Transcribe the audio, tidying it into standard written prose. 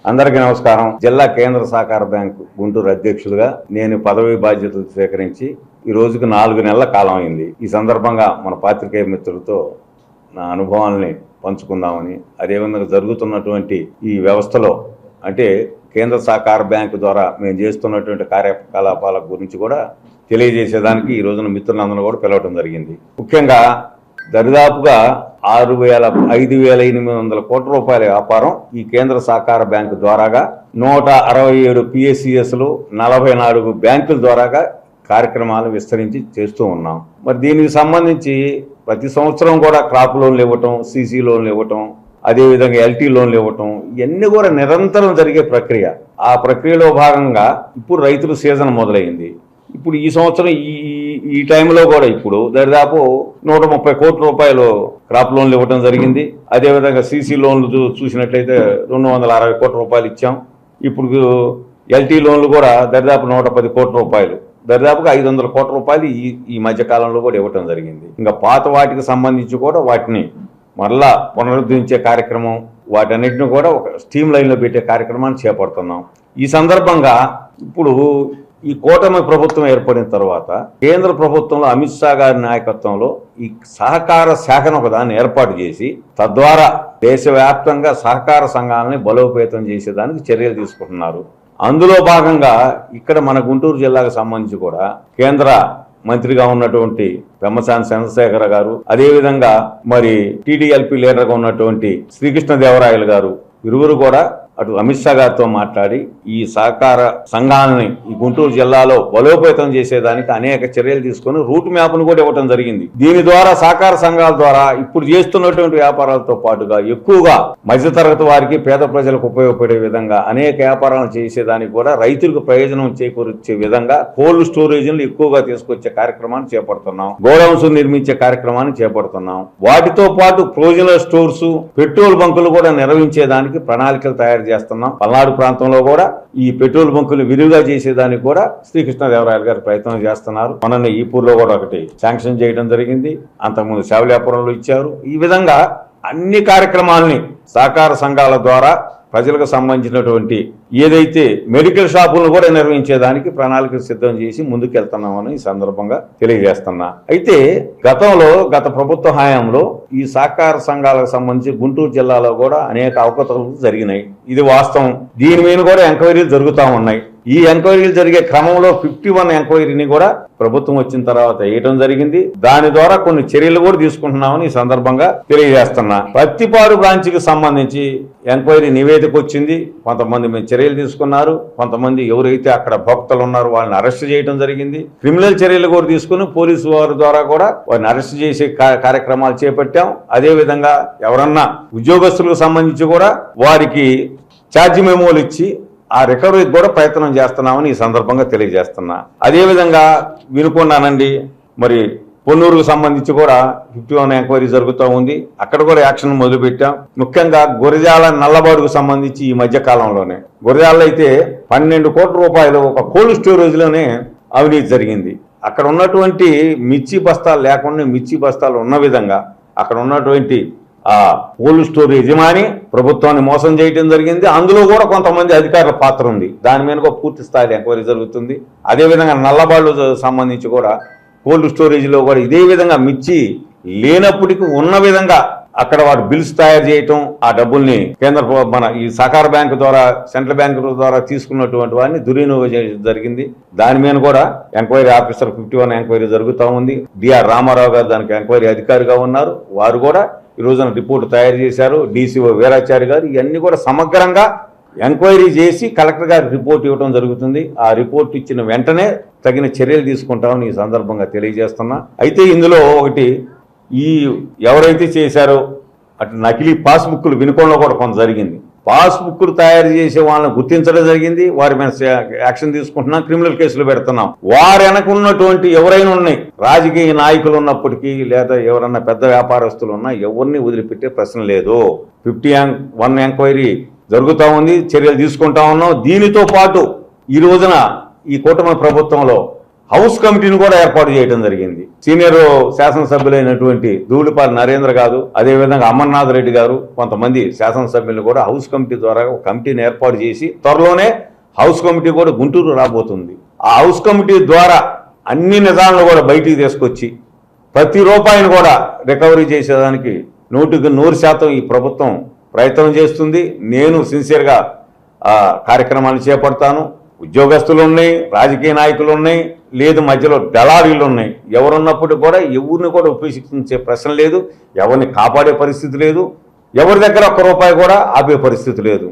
అందరికీ నమస్కారం. జిల్లా కేంద్ర సహకార బ్యాంకు గుంటూరు అధ్యక్షులుగా నేను పదవి బాధ్యతలు స్వీకరించి ఈ రోజుకు 4 నెలల కాలం అయింది. ఈ సందర్భంగా మన పాత్రికేయ మిత్రులతో నా అనుభవాలని పంచుకుందామని, అదేవిధంగా జరుగుతున్నటువంటి ఈ వ్యవస్థలో అంటే కేంద్ర సహకార బ్యాంకు ద్వారా మేము చేస్తున్నటువంటి కార్యకలాపాల గురించి కూడా తెలియజేసేదానికి ఈ రోజున మిత్రులందరూ కూడా పిలవడం జరిగింది. ముఖ్యంగా దరిదాపుగా 5,800 కోట్ల రూపాయల వ్యాపారం ఈ కేంద్ర సహకార బ్యాంకు ద్వారాగా 167 పిఎస్సిఎస్లు 44 బ్యాంకుల ద్వారాగా కార్యక్రమాలు విస్తరించి చేస్తూ ఉన్నాం. మరి దీనికి సంబంధించి ప్రతి సంవత్సరం కూడా క్రాప్ లోన్లు ఇవ్వటం, సిసి లోన్లు ఇవ్వటం, అదేవిధంగా ఎల్టీ లోన్లు ఇవ్వటం, ఇవన్నీ కూడా నిరంతరం జరిగే ప్రక్రియ. ఆ ప్రక్రియలో భాగంగా ఇప్పుడు రైతుల సీజన్ మొదలైంది. ఇప్పుడు ఈ సంవత్సరం ఈ టైంలో కూడా ఇప్పుడు దాదాపు 130 కోట్ల రూపాయలు క్రాప్ లోన్లు ఇవ్వడం జరిగింది. అదేవిధంగా సిసి లోన్లు చూసినట్లయితే 260 కోట్ల రూపాయలు ఇచ్చాం. ఇప్పుడు ఎల్టీ లోన్లు కూడా దాదాపు 110 కోట్ల రూపాయలు, దాదాపుగా 500 కోట్ల రూపాయలు ఈ మధ్య కాలంలో కూడా ఇవ్వటం జరిగింది. ఇంకా పాత వాటికి సంబంధించి కూడా వాటిని మరలా పునరుద్ధరించే కార్యక్రమం, వాటన్నిటిని కూడా ఒక స్ట్రీమ్ లైన్లో పెట్టే కార్యక్రమాన్ని చేపడుతున్నాం. ఈ సందర్భంగా ఇప్పుడు ఈ కూటమి ప్రభుత్వం ఏర్పడిన తర్వాత కేంద్ర ప్రభుత్వంలో అమిత్ షా గారి నాయకత్వంలో ఈ సహకార శాఖను ఒకదాన్ని ఏర్పాటు చేసి తద్వారా దేశవ్యాప్తంగా సహకార సంఘాలని బలోపేతం చేసేదానికి చర్యలు తీసుకుంటున్నారు. అందులో భాగంగా ఇక్కడ మన గుంటూరు జిల్లాకు సంబంధించి కూడా కేంద్ర మంత్రిగా ఉన్నటువంటి పెమ్మసాని చంద్రశేఖర్ గారు, అదేవిధంగా మరి టీడీఎల్పీ లీడర్గా ఉన్నటువంటి శ్రీకృష్ణదేవరాయలు గారు, ఇరువురు కూడా అటు అమిత్ షా గారితో మాట్లాడి ఈ సహకార సంఘాలని ఈ గుంటూరు జిల్లాలో బలోపేతం చేసేదానికి అనేక చర్యలు తీసుకొని రూట్ మ్యాప్ను కూడా ఇవ్వడం జరిగింది. దీని ద్వారా సహకార సంఘాల ద్వారా ఇప్పుడు చేస్తున్నటువంటి వ్యాపారాలతో పాటుగా ఎక్కువగా మధ్యతరగతి వారికి, పేద ప్రజలకు ఉపయోగపడే విధంగా అనేక వ్యాపారాలు చేసేదానికి కూడా రైతులకు ప్రయోజనం చేకూర్చే విధంగా కోల్డ్ స్టోరేజీలు ఎక్కువగా తీసుకొచ్చే కార్యక్రమాన్ని చేపడుతున్నాం. గోడౌన్స్ నిర్మించే కార్యక్రమాన్ని చేపడుతున్నాం. వాటితో పాటు ప్రొవిజనల్ స్టోర్స్, పెట్రోల్ బంకులు కూడా నిర్వహించేదానికి ప్రణాళికలు తయారు చేస్తున్నాం. పల్నాడు ప్రాంతంలో కూడా ఈ పెట్రోల్ బంకులు విరివిగా చేసేదానికి కూడా శ్రీకృష్ణదేవరాయలు గారు ప్రయత్నం చేస్తున్నారు. మొన్న ఈపూర్లో కూడా ఒకటి శాంక్షన్ చేయడం జరిగింది. అంతకుముందు శావల్యాపురంలో ఇచ్చారు. ఈ విధంగా అన్ని కార్యక్రమాలని సహకార సంఘాల ద్వారా ప్రజలకు సంబంధించినటువంటి ఏదైతే మెడికల్ షాపులను కూడా నిర్వహించేదానికి ప్రణాళికలు సిద్ధం చేసి ముందుకెళ్తున్నామని ఈ సందర్భంగా తెలియజేస్తున్నా. అయితే గత ప్రభుత్వ హయాంలో ఈ సహకార సంఘాలకు సంబంధించి గుంటూరు జిల్లాలో కూడా అనేక అవకతవకలు జరిగినాయి. ఇది వాస్తవం. దీని మీద కూడా ఎంక్వైరీలు జరుగుతూ ఉన్నాయి. ఈ ఎంక్వైరీలు జరిగే క్రమంలో 51 ఎంక్వైరీని కూడా ప్రభుత్వం వచ్చిన తర్వాత వేయడం జరిగింది. దాని ద్వారా కొన్ని చర్యలు కూడా తీసుకుంటున్నామని ఈ సందర్భంగా తెలియజేస్తున్నా. ప్రతిపాడు బ్రాంచ్కి సంబంధించి ఎంక్వైరీ నివేదిక వచ్చింది. కొంతమంది మేము చర్యలు తీసుకున్నారు. కొంతమంది ఎవరైతే అక్కడ భక్తులు ఉన్నారో వాళ్ళని అరెస్ట్ చేయడం జరిగింది. క్రిమినల్ చర్యలు కూడా తీసుకుని పోలీసు వారి ద్వారా కూడా వారిని అరెస్ట్ చేసే కార్యక్రమాలు చేపట్టాం. అదేవిధంగా ఎవరన్నా ఉద్యోగస్తులకు సంబంధించి కూడా వారికి ఛార్జీ మెమోలు ఇచ్చి ఆ రికవరీకి కూడా ప్రయత్నం చేస్తున్నామని ఈ సందర్భంగా తెలియజేస్తున్నా. అదేవిధంగా వినుకున్నానండి, మరి పొన్నూరుకు సంబంధించి కూడా 51 ఎంక్వైరీ జరుగుతూ ఉంది. అక్కడ కూడా యాక్షన్ మొదలుపెట్టాం. ముఖ్యంగా గురజాల నల్లబాడుకు సంబంధించి ఈ మధ్య కాలంలోనే గురజాలలో అయితే 12 కోట్ల రూపాయలు ఒక కోల్డ్ స్టోరేజ్లోనే అవినీతి జరిగింది. అక్కడ ఉన్నటువంటి మిర్చి బస్తాలు లేకుండా మిర్చి బస్తాలు ఉన్న విధంగా అక్కడ ఉన్నటువంటి ఆ కోల్డ్ స్టోర్ యజమాని ప్రభుత్వాన్ని మోసం చేయడం జరిగింది. అందులో కూడా కొంతమంది అధికారుల పాత్ర ఉంది. దాని మీద పూర్తి స్థాయిలో ఎంక్వైరీ జరుగుతుంది. అదేవిధంగా నల్లబాళ్ళు సంబంధించి కూడా కోల్డ్ స్టోరేజ్లో కూడా ఇదే విధంగా మిర్చి లేనప్పటికీ ఉన్న విధంగా అక్కడ వాడు బిల్స్ తయారు చేయటం, ఆ డబ్బుల్ని మన ఈ సహకార బ్యాంకు ద్వారా, సెంట్రల్ బ్యాంకు ద్వారా తీసుకున్నటువంటి వారిని దుర్వినియోగం చేయడం జరిగింది. దాని మీద కూడా ఎంక్వైరీ ఆఫీసర్ 51 ఎంక్వైరీ జరుగుతూ ఉంది. డిఆర్ రామారావు గారు దానికి ఎంక్వైరీ అధికారిగా ఉన్నారు. వారు కూడా ఈ రోజున రిపోర్టు తయారు చేశారు. డీసీఓ వీరాచారి గారు ఇవన్నీ కూడా సమగ్రంగా ఎంక్వైరీ చేసి కలెక్టర్ గారికి రిపోర్ట్ ఇవ్వడం జరుగుతుంది. ఆ రిపోర్ట్ ఇచ్చిన వెంటనే తగిన చర్యలు తీసుకుంటామని ఈ సందర్భంగా తెలియజేస్తున్నా. అయితే ఇందులో ఒకటి, ఈ ఎవరైతే చేశారో అటు నకిలీ పాస్బుక్లు వినుకోవడంలో కూడా కొంత జరిగింది. పాస్బుక్లు తయారు చేసే వాళ్ళని గుర్తించడం జరిగింది. వారి మీద యాక్షన్ తీసుకుంటున్నాం, క్రిమినల్ కేసులు పెడుతున్నాం. వారు వెనకున్నటువంటి ఎవరైనా ఉన్నాయి, రాజకీయ నాయకులు ఉన్నప్పటికీ లేదా ఎవరన్నా పెద్ద వ్యాపారస్తులు ఉన్నా ఎవరిని వదిలిపెట్టే ప్రశ్న లేదు. 51 ఎంక్వైరీ జరుగుతూ ఉంది, చర్యలు తీసుకుంటా ఉన్నాం. దీనితో పాటు ఈ రోజున ఈ కూటమి ప్రభుత్వంలో హౌస్ కమిటీని కూడా ఏర్పాటు చేయడం జరిగింది. సీనియర్ శాసనసభ్యులైనటువంటి ధూళిపాలి నరేంద్ర గారు, అదేవిధంగా అమర్నాథ్ రెడ్డి గారు, కొంతమంది శాసనసభ్యులు కూడా హౌస్ కమిటీ ద్వారా ఒక కమిటీని ఏర్పాటు చేసి త్వరలోనే హౌస్ కమిటీ కూడా గుంటూరు రాబోతుంది. ఆ హౌస్ కమిటీ ద్వారా అన్ని నిజాలను కూడా బయటికి తీసుకొచ్చి ప్రతి రూపాయిని కూడా రికవరీ చేసేదానికి 100% ఈ ప్రభుత్వం ప్రయత్నం చేస్తుంది. నేను సిన్సియర్గా కార్యక్రమాలు చేపడతాను. ఉద్యోగస్తులు ఉన్నాయి, రాజకీయ నాయకులు ఉన్నాయి, లేదు మధ్యలో దళారీలు ఉన్నాయి. ఎవరున్నప్పుడు కూడా ఎవరిని కూడా ఉపేక్షించే ప్రశ్న లేదు, ఎవరిని కాపాడే పరిస్థితి లేదు, ఎవరి దగ్గర ఒక్క రూపాయి కూడా ఆపే పరిస్థితి లేదు.